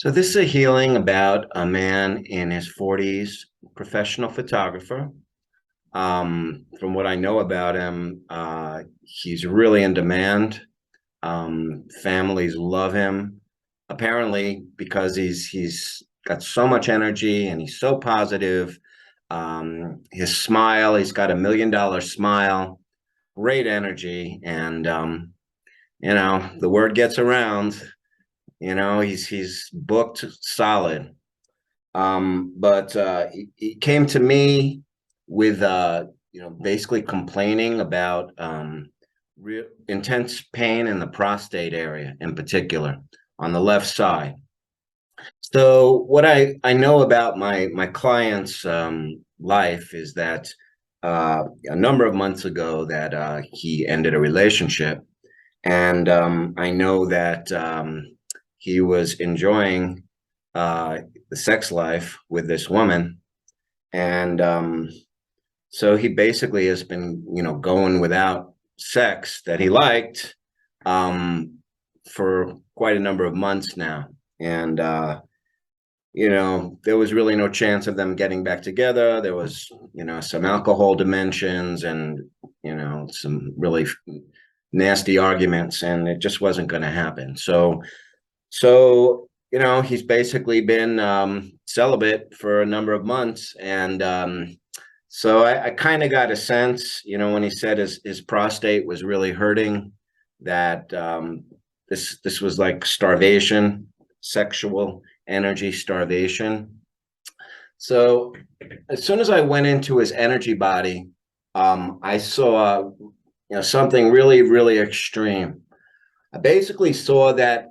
So this is a healing about a man in his 40s, professional photographer. From what I know about him, he's really in demand. Families love him, apparently because he's got so much energy and he's so positive. His smile, he's got $1 million smile, great energy, and the word gets around. He's booked solid. But he came to me with basically complaining about real intense pain in the prostate area in particular on the left side. So what I know about my client's life is that a number of months ago that he ended a relationship, and I know that he was enjoying the sex life with this woman, and so he basically has been, going without sex that he liked um, for quite a number of months now, and there was really no chance of them getting back together. There was, some alcohol dimensions and some really nasty arguments, and it just wasn't going to happen. So he's basically been celibate for a number of months, and so I kind of got a sense, when he said his prostate was really hurting, that this was like starvation, sexual energy starvation. So as soon as I went into his energy body, I saw something really, really extreme. I basically saw that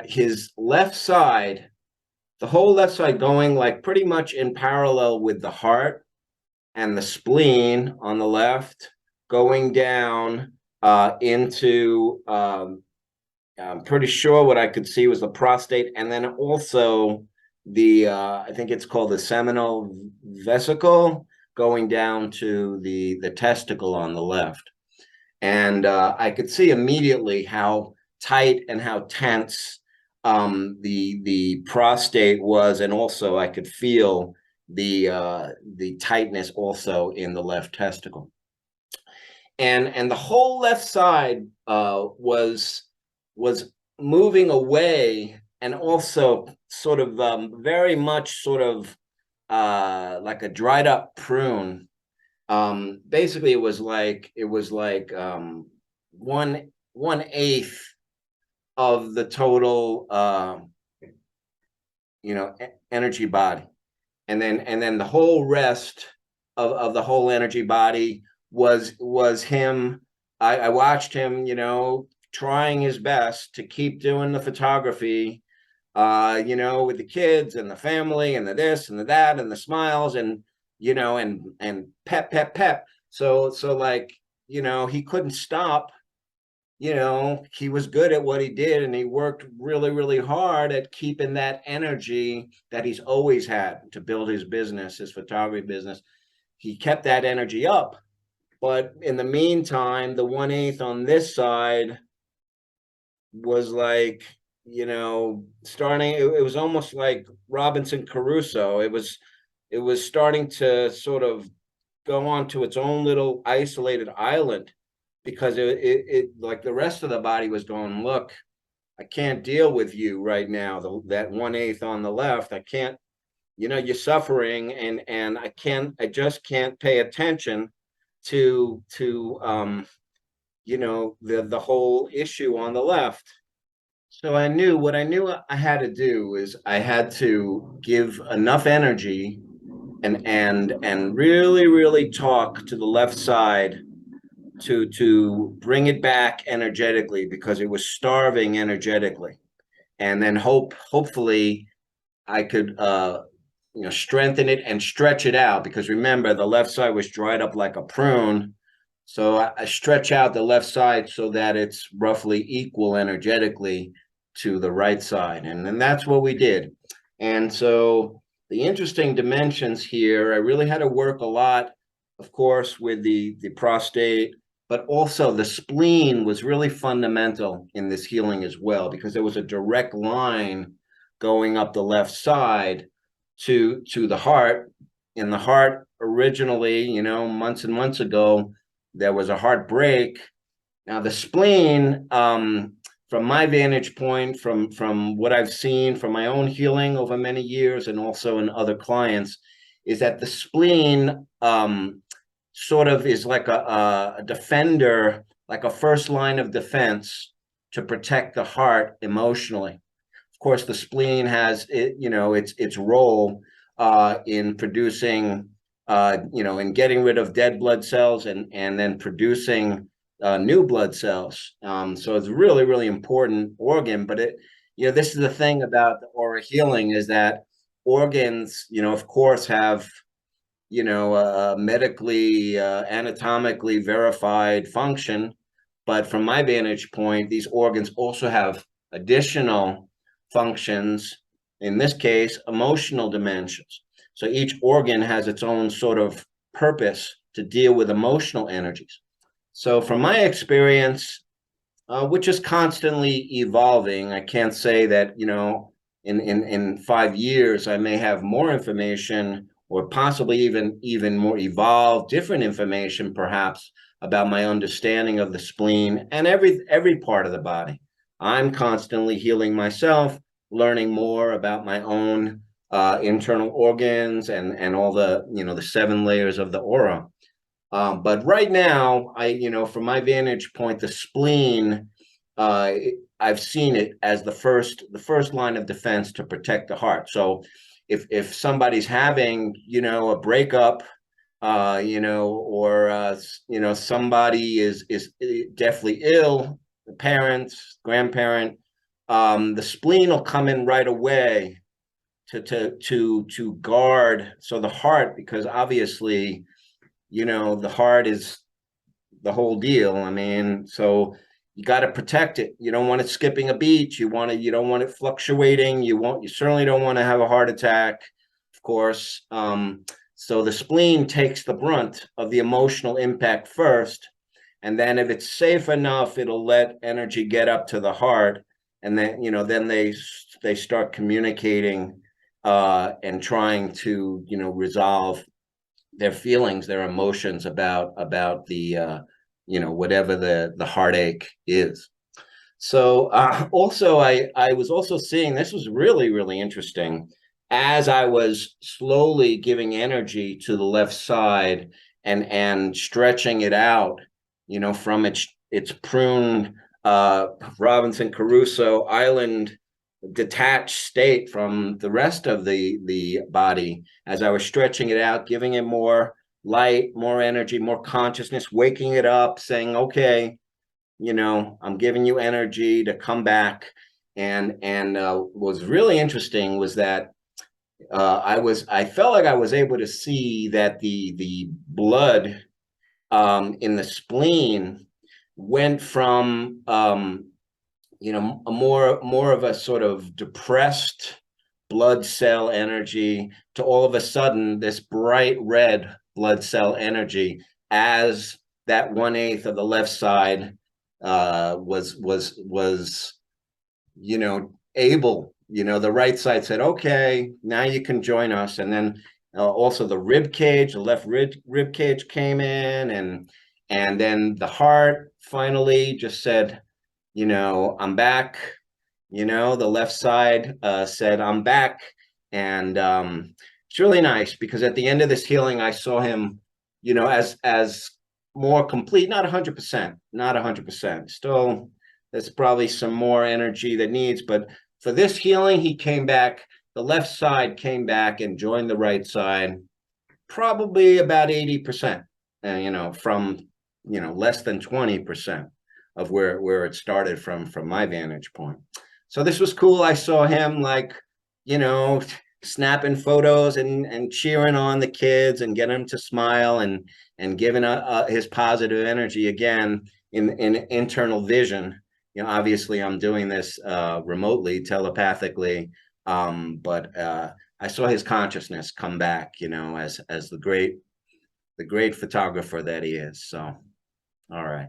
his left side, the whole left side, going like pretty much in parallel with the heart and the spleen on the left, going down into I'm pretty sure what I could see was the prostate, and then also the I think it's called the seminal vesicle, going down to the testicle on the left. And I could see immediately how tight and how tense the prostate was, and also I could feel the tightness also in the left testicle, and the whole left side was moving away, and also sort of very much sort of like a dried up prune. Basically it was like 1/8 of the total energy body, and then the whole rest of the whole energy body was him. I watched him, trying his best to keep doing the photography, with the kids and the family and the this and the that and the smiles, and and pep. So like, he couldn't stop. He was good at what he did, and he worked really, really hard at keeping that energy that he's always had to build his business, his photography business. He kept that energy up. But in the meantime, the 1/8 on this side was like, starting, it was almost like Robinson Crusoe. It was starting to sort of go on to its own little isolated island, because it like the rest of the body was going, look, I can't deal with you right now. That 1/8 on the left, I can't, you're suffering, and I just can't pay attention to the whole issue on the left. So what I knew I had to do is I had to give enough energy and really, really talk to the left side to bring it back energetically, because it was starving energetically. And then hopefully I could strengthen it and stretch it out, because remember, the left side was dried up like a prune. So I stretch out the left side so that it's roughly equal energetically to the right side. And then that's what we did. And so the interesting dimensions here, I really had to work a lot, of course, with the prostate, but also the spleen was really fundamental in this healing as well, because there was a direct line going up the left side to the heart. In the heart, originally, you know, months and months ago, there was a heart break. Now the spleen, from my vantage point, from what I've seen from my own healing over many years and also in other clients, is that the spleen sort of is like a defender, like a first line of defense to protect the heart emotionally. Of course, the spleen has it, you know, its role in producing, you know, in getting rid of dead blood cells and then producing new blood cells. So it's really, really important organ. But it, you know, this is the thing about the aura healing is that organs, you know, of course, have, you know, medically, anatomically verified function. But from my vantage point, these organs also have additional functions, in this case, emotional dimensions. So each organ has its own sort of purpose to deal with emotional energies. So from my experience, which is constantly evolving, I can't say that, you know, in 5 years, I may have more information or possibly even more evolved, different information, perhaps, about my understanding of the spleen and every part of the body. I'm constantly healing myself, learning more about my own internal organs and all the, you know, the 7 layers of the aura. But right now, you know, from my vantage point, the spleen, uh, I've seen it as the first line of defense to protect the heart. So if somebody's having, you know, a breakup, you know, or you know, somebody is deathly ill, the parents, grandparent, the spleen will come in right away to guard. So the heart, because obviously, you know, the heart is the whole deal. I mean, so you got to protect it. You don't want it skipping a beat. You don't want it fluctuating. You certainly don't want to have a heart attack, of course. So the spleen takes the brunt of the emotional impact first. And then if it's safe enough, it'll let energy get up to the heart. And then, you know, then they start communicating and trying to, you know, resolve their feelings, their emotions about the you know, whatever the heartache is. So also I was also seeing, this was really, really interesting, as I was slowly giving energy to the left side and stretching it out, you know, from its prune Robinson Crusoe Island detached state from the rest of the body. As I was stretching it out, giving it more light, more energy, more consciousness, waking it up, saying, okay, you know, I'm giving you energy to come back. And what was really interesting was that I felt like I was able to see that the blood in the spleen went from you know, a more of a sort of depressed blood cell energy to all of a sudden this bright red blood cell energy, as that 1/8 of the left side was, you know, able, you know, the right side said, okay, now you can join us. And then also the rib cage, the left rib cage came in, and then the heart finally just said, you know, I'm back. You know, the left side said, I'm back. And it's really nice because at the end of this healing, I saw him, you know, as more complete, not 100%, not 100%. Still, there's probably some more energy that needs, but for this healing, he came back. The left side came back and joined the right side, probably about 80%, you know, from, you know, less than 20% of where it started from my vantage point. So this was cool. I saw him, like, you know, snapping photos and cheering on the kids and getting them to smile and giving his positive energy again in internal vision. You know, obviously I'm doing this remotely, telepathically, but I saw his consciousness come back, you know, as the great photographer that he is. So, all right.